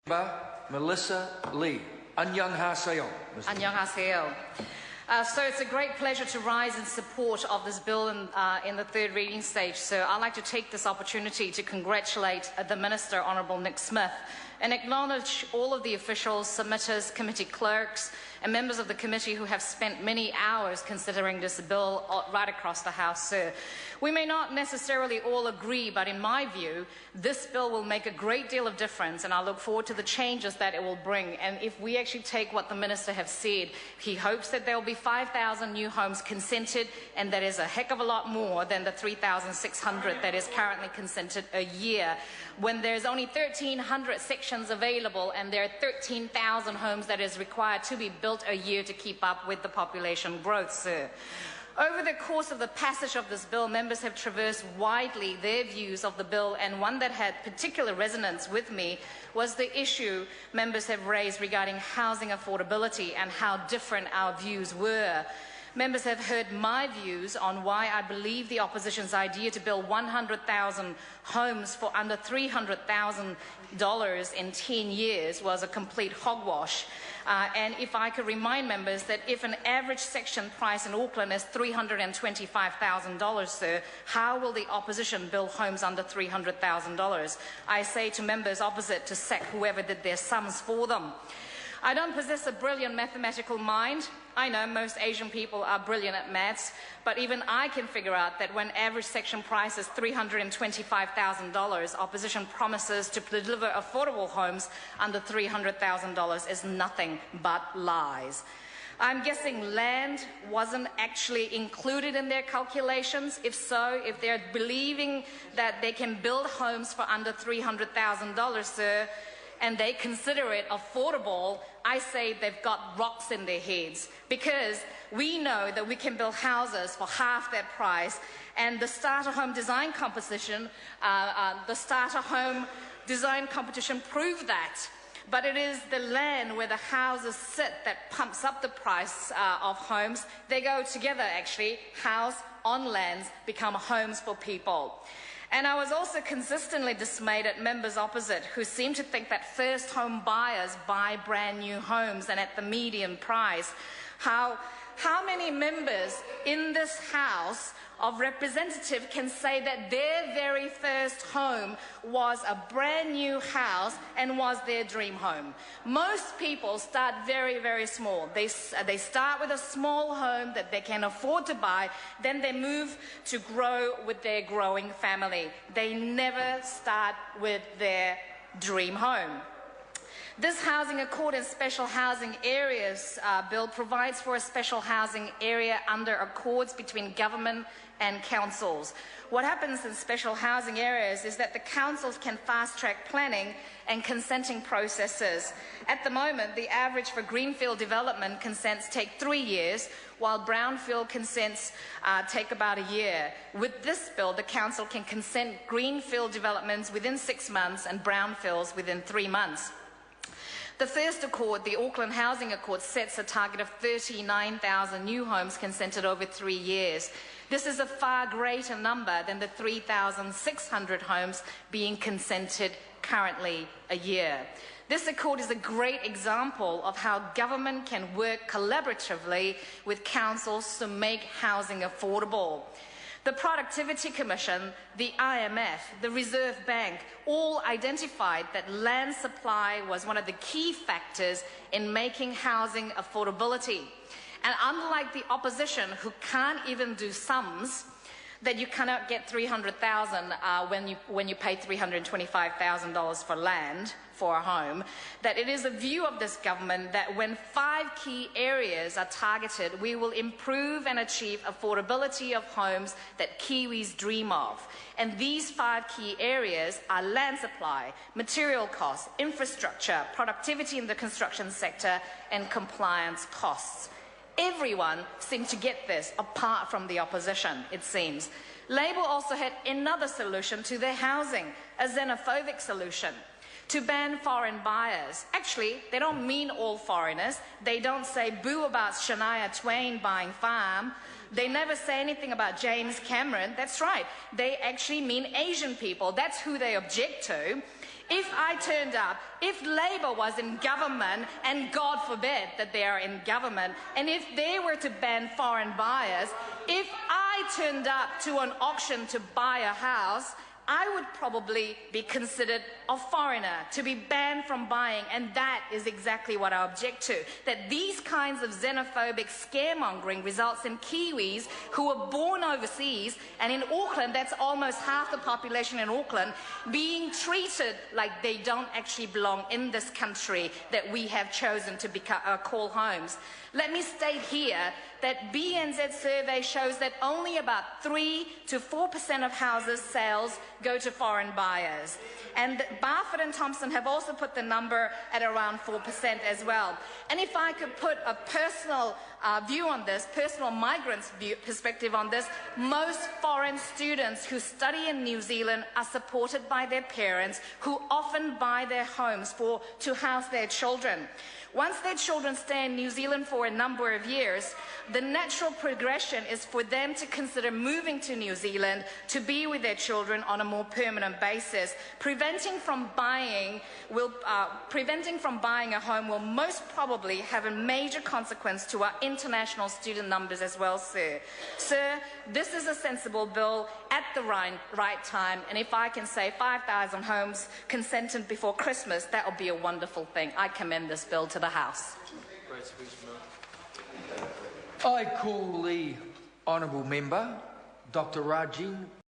Melissa Lee. Annyeonghaseyo. Annyeonghaseyo. So it's a great pleasure to rise in support of this bill in the third reading stage. So I'd like to take this opportunity to congratulate the Minister, Honourable Nick Smith, and acknowledge all of the officials, submitters, committee clerks, and members of the committee who have spent many hours considering this bill right across the House, sir. We may not necessarily all agree, but in my view, this bill will make a great deal of difference, and I look forward to the changes that it will bring. And if we actually take what the Minister has said, he hopes that there will be 5,000 new homes consented, and that is a heck of a lot more than the 3,600 that is currently consented a year, when there's only 1,300 sections available and there are 13,000 homes that is required to be built a year to keep up with the population growth, sir. Over the course of the passage of this bill, members have traversed widely their views of the bill, and one that had particular resonance with me was the issue members have raised regarding housing affordability and how different our views were. Members have heard my views on why I believe the opposition's idea to build 100,000 homes for under $300,000 in 10 years was a complete hogwash. And if I could remind members that if an average section price in Auckland is $325,000, sir, how will the opposition build homes under $300,000? I say to members opposite to sack whoever did their sums for them. I don't possess a brilliant mathematical mind. I know most Asian people are brilliant at maths, but even I can figure out that when average section price is $325,000, opposition promises to deliver affordable homes under $300,000 is nothing but lies. I'm guessing land wasn't actually included in their calculations. If so, if they're believing that they can build homes for under $300,000, sir, and they consider it affordable, I say they've got rocks in their heads, because we know that we can build houses for half that price, and the starter home design competition, proved that. But it is the land where the houses sit that pumps up the price of homes. They go together, actually. House on lands become homes for people. And I was also consistently dismayed at members opposite who seem to think that first home buyers buy brand new homes and at the median price. How many members in this House of Representatives can say that their very first home was a brand new house and was their dream home? Most people start very, very small. They start with a small home that they can afford to buy, then they move to grow with their growing family. They never start with their dream home. This Housing Accord and Special Housing Areas Bill provides for a special housing area under accords between government and councils. What happens in special housing areas is that the councils can fast-track planning and consenting processes. At the moment, the average for greenfield development consents take 3 years, while brownfield consents take about a year. With this bill, the council can consent greenfield developments within 6 months and brownfields within 3 months. The first accord, the Auckland Housing Accord, sets a target of 39,000 new homes consented over 3 years. This is a far greater number than the 3,600 homes being consented currently a year. This accord is a great example of how government can work collaboratively with councils to make housing affordable. The Productivity Commission, the IMF, the Reserve Bank all identified that land supply was one of the key factors in making housing affordability. And unlike the opposition, who can't even do sums, that you cannot get $300,000 when you pay $325,000 for land for a home, that it is a view of this government that when 5 key areas are targeted, we will improve and achieve affordability of homes that Kiwis dream of. And these 5 key areas are land supply, material costs, infrastructure, productivity in the construction sector, and compliance costs. Everyone seemed to get this, apart from the opposition, it seems. Labour also had another solution to their housing, a xenophobic solution, to ban foreign buyers. Actually, they don't mean all foreigners. They don't say boo about Shania Twain buying farm. They never say anything about James Cameron. That's right. They actually mean Asian people. That's who they object to. If I turned up, if Labour was in government, and God forbid that they are in government, and if they were to ban foreign buyers, if I turned up to an auction to buy a house, I would probably be considered a foreigner, to be banned from buying, and that is exactly what I object to. That these kinds of xenophobic scaremongering results in Kiwis who were born overseas, and in Auckland, that's almost half the population in Auckland, being treated like they don't actually belong in this country that we have chosen to call homes. Let me state here that BNZ survey shows that only about 3 to 4% of houses sales go to foreign buyers. And Barfoot and Thompson have also put the number at around 4% as well. And if I could put a personal view on this, personal migrants' perspective on this, most foreign students who study in New Zealand are supported by their parents, who often buy their homes to house their children. Once their children stay in New Zealand for a number of years, the natural progression is for them to consider moving to New Zealand to be with their children on a more permanent basis. Preventing from buying a home will most probably have a major consequence to our international student numbers as well, sir. Sir, this is a sensible bill at the right time, and if I can say 5,000 homes consented before Christmas, that will be a wonderful thing. I commend this bill to the House. I call the honourable member, Dr. Rajin